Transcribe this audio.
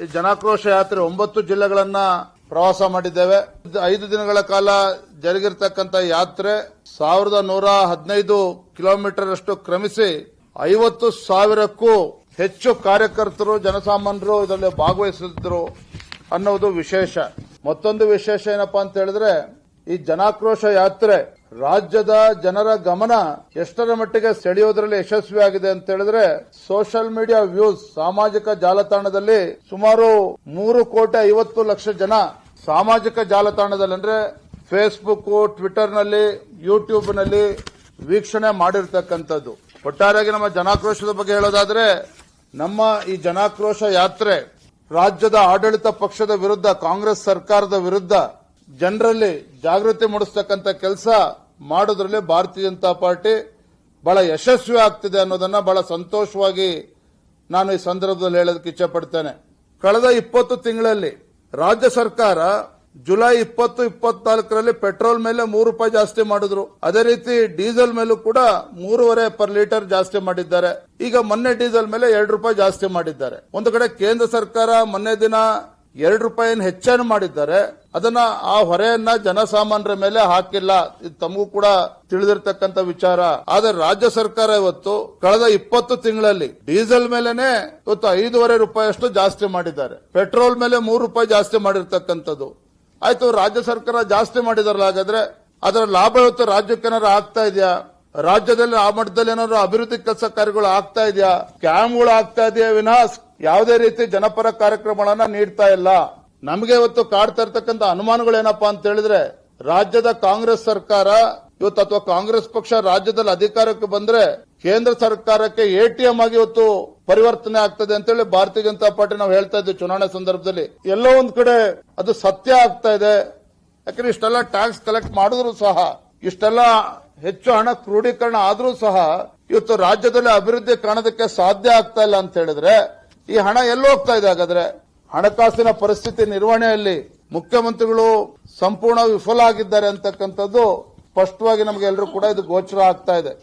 ಈ ಜನಾಕ್ರೋಶ ಯಾತ್ರೆ 9 ಜಿಲ್ಲೆಗಳನ್ನ ಪ್ರವಾಸ ಮಾಡಿದ್ದೇವೆ. 5 ದಿನಗಳ ಕಾಲ ಜರುಗಿರ್ತಕ್ಕಂಥ ಯಾತ್ರೆ 1115 ಕಿಲೋಮೀಟರ್ ಅಷ್ಟು ಕ್ರಮಿಸಿ 50,000ಕ್ಕೂ ಹೆಚ್ಚು ಕಾರ್ಯಕರ್ತರು ಜನಸಾಮಾನ್ಯರು ಇದರಲ್ಲಿ ಭಾಗವಹಿಸಿದ್ರು ಅನ್ನೋದು ವಿಶೇಷ. ಮತ್ತೊಂದು ವಿಶೇಷ ಏನಪ್ಪಾ ಅಂತ ಹೇಳಿದ್ರೆ ಈ ಜನಾಕ್ರೋಶ ಯಾತ್ರೆ ರಾಜ್ಯದ ಜನರ ಗಮನ ಎಷ್ಟರ ಮಟ್ಟಿಗೆ ಸೆಳೆಯೋದ್ರಲ್ಲಿ ಯಶಸ್ವಿಯಾಗಿದೆ ಅಂತ ಹೇಳಿದ್ರೆ ಸೋಷಿಯಲ್ ಮೀಡಿಯಾ ವ್ಯೂಸ್ ಸಾಮಾಜಿಕ ಜಾಲತಾಣದಲ್ಲಿ ಸುಮಾರು 3,50,00,000 ಜನ ಸಾಮಾಜಿಕ ಜಾಲತಾಣದಲ್ಲಿ ಅಂದ್ರೆ ಫೇಸ್ಬುಕ್, ಟ್ವಿಟರ್ ನಲ್ಲಿ, ಯೂಟ್ಯೂಬ್ ನಲ್ಲಿ ವೀಕ್ಷಣೆ ಮಾಡಿರ್ತಕ್ಕಂಥದ್ದು. ಒಟ್ಟಾರೆಯಾಗಿ ನಮ್ಮ ಜನಾಕ್ರೋಶದ ಬಗ್ಗೆ ಹೇಳೋದಾದ್ರೆ ನಮ್ಮ ಈ ಜನಾಕ್ರೋಶ ಯಾತ್ರೆ ರಾಜ್ಯದ ಆಡಳಿತ ಪಕ್ಷದ ವಿರುದ್ಧ, ಕಾಂಗ್ರೆಸ್ ಸರ್ಕಾರದ ವಿರುದ್ಧ ಜನರಲ್ಲಿ ಜಾಗೃತಿ ಮೂಡಿಸತಕ್ಕಂಥ ಕೆಲಸ ಮಾಡೋದ್ರಲ್ಲಿ ಭಾರತೀಯ ಜನತಾ ಪಾರ್ಟಿ ಬಹಳ ಯಶಸ್ವಿ ಆಗ್ತಿದೆ ಅನ್ನೋದನ್ನ ಬಹಳ ಸಂತೋಷವಾಗಿ ನಾನು ಈ ಸಂದರ್ಭದಲ್ಲಿ ಹೇಳೋದಕ್ಕೆ ಇಚ್ಛೆ ಪಡ್ತೇನೆ. ಕಳೆದ 20 ತಿಂಗಳಲ್ಲಿ ರಾಜ್ಯ ಸರ್ಕಾರ ಜುಲೈ 20-24ರಲ್ಲಿ ಪೆಟ್ರೋಲ್ ಮೇಲೆ ₹3 ಜಾಸ್ತಿ ಮಾಡಿದ್ರು. ಅದೇ ರೀತಿ ಡೀಸೆಲ್ ಮೇಲೂ ಕೂಡ 3.5 ಪರ್ ಲೀಟರ್ ಜಾಸ್ತಿ ಮಾಡಿದ್ದಾರೆ. ಈಗ ಮೊನ್ನೆ ಡೀಸೆಲ್ ಮೇಲೆ ₹2 ಜಾಸ್ತಿ ಮಾಡಿದ್ದಾರೆ. ಒಂದು ಕಡೆ ಕೇಂದ್ರ ಸರ್ಕಾರ ಮೊನ್ನೆ ದಿನ ₹2 ಹೆಚ್ಚನ್ನು ಮಾಡಿದ್ದಾರೆ. ಅದನ್ನ ಆ ಹೊರೆಯನ್ನ ಜನಸಾಮಾನ್ಯರ ಮೇಲೆ ಹಾಕಿಲ್ಲ. ಇದು ತಮಗೂ ಕೂಡ ತಿಳಿದಿರತಕ್ಕಂತ ವಿಚಾರ. ಆದರೆ ರಾಜ್ಯ ಸರ್ಕಾರ ಇವತ್ತು ಕಳೆದ 20 ತಿಂಗಳಲ್ಲಿ ಡೀಸೆಲ್ ಮೇಲೆನೆ ಇವತ್ತು ₹5.5 ಅಷ್ಟು ಜಾಸ್ತಿ ಮಾಡಿದ್ದಾರೆ. ಪೆಟ್ರೋಲ್ ಮೇಲೆ ₹3 ಜಾಸ್ತಿ ಮಾಡಿರ್ತಕ್ಕಂಥದ್ದು. ಆಯ್ತು, ರಾಜ್ಯ ಸರ್ಕಾರ ಜಾಸ್ತಿ ಮಾಡಿದಾರಲ್ಲ, ಹಾಗಾದ್ರೆ ಅದರ ಲಾಭ ಇವತ್ತು ರಾಜ್ಯಕ್ಕೇನಾರು ಆಗ್ತಾ ಇದೆಯಾ? ರಾಜ್ಯದಲ್ಲಿ ಆ ಮಟ್ಟದಲ್ಲಿ ಏನಾದ್ರು ಅಭಿವೃದ್ಧಿ ಕೆಲಸ ಕಾರ್ಯಗಳು ಆಗ್ತಾ ಇದೆಯಾ? ಕ್ಯಾಂಪ್ಗಳು ಆಗ್ತಾ ಇದೆಯಾ ವಿನಃ ಯಾವುದೇ ರೀತಿ ಜನಪರ ಕಾರ್ಯಕ್ರಮಗಳನ್ನ ನೀಡ್ತಾ ಇಲ್ಲ. ನಮಗೆ ಇವತ್ತು ಕಾಡ್ತಾ ಇರ್ತಕ್ಕಂಥ ಅನುಮಾನಗಳೇನಪ್ಪಾ ಅಂತ ಹೇಳಿದ್ರೆ ರಾಜ್ಯದ ಕಾಂಗ್ರೆಸ್ ಸರ್ಕಾರ ಇವತ್ತು ಅಥವಾ ಕಾಂಗ್ರೆಸ್ ಪಕ್ಷ ರಾಜ್ಯದಲ್ಲಿ ಅಧಿಕಾರಕ್ಕೆ ಬಂದ್ರೆ ಕೇಂದ್ರ ಸರ್ಕಾರಕ್ಕೆ ಎಟಿಎಂ ಆಗಿ ಇವತ್ತು ಪರಿವರ್ತನೆ ಆಗ್ತದೆ ಅಂತೇಳಿ ಭಾರತೀಯ ಜನತಾ ಪಾರ್ಟಿ ನಾವು ಹೇಳ್ತಾ ಇದ್ವಿ ಚುನಾವಣೆ ಸಂದರ್ಭದಲ್ಲಿ. ಎಲ್ಲೋ ಒಂದ್ ಕಡೆ ಅದು ಸತ್ಯ ಆಗ್ತಾ ಇದೆ. ಯಾಕಂದ್ರೆ ಇಷ್ಟೆಲ್ಲ ಟ್ಯಾಕ್ಸ್ ಕಲೆಕ್ಟ್ ಮಾಡಿದ್ರು ಸಹ, ಇಷ್ಟೆಲ್ಲ ಹೆಚ್ಚು ಹಣ ಕ್ರೋಢೀಕರಣ ಆದ್ರೂ ಸಹ ಇವತ್ತು ರಾಜ್ಯದಲ್ಲಿ ಅಭಿವೃದ್ಧಿ ಕಾಣೋದಕ್ಕೆ ಸಾಧ್ಯ ಆಗ್ತಾ ಇಲ್ಲ ಅಂತ ಹೇಳಿದ್ರೆ ಈ ಹಣ ಎಲ್ಲಿ ಹೋಗ್ತಾ ಇದೆ? ಹಾಗಾದ್ರೆ ಹಣಕಾಸಿನ ಪರಿಸ್ಥಿತಿ ನಿರ್ವಹಣೆಯಲ್ಲಿ ಮುಖ್ಯಮಂತ್ರಿಗಳು ಸಂಪೂರ್ಣ ವಿಫಲ ಆಗಿದ್ದಾರೆ ಅಂತಕ್ಕಂಥದ್ದು ಸ್ಪಷ್ಟವಾಗಿ ನಮಗೆಲ್ಲರೂ ಕೂಡ ಇದು ಗೋಚರ ಆಗ್ತಾ ಇದೆ.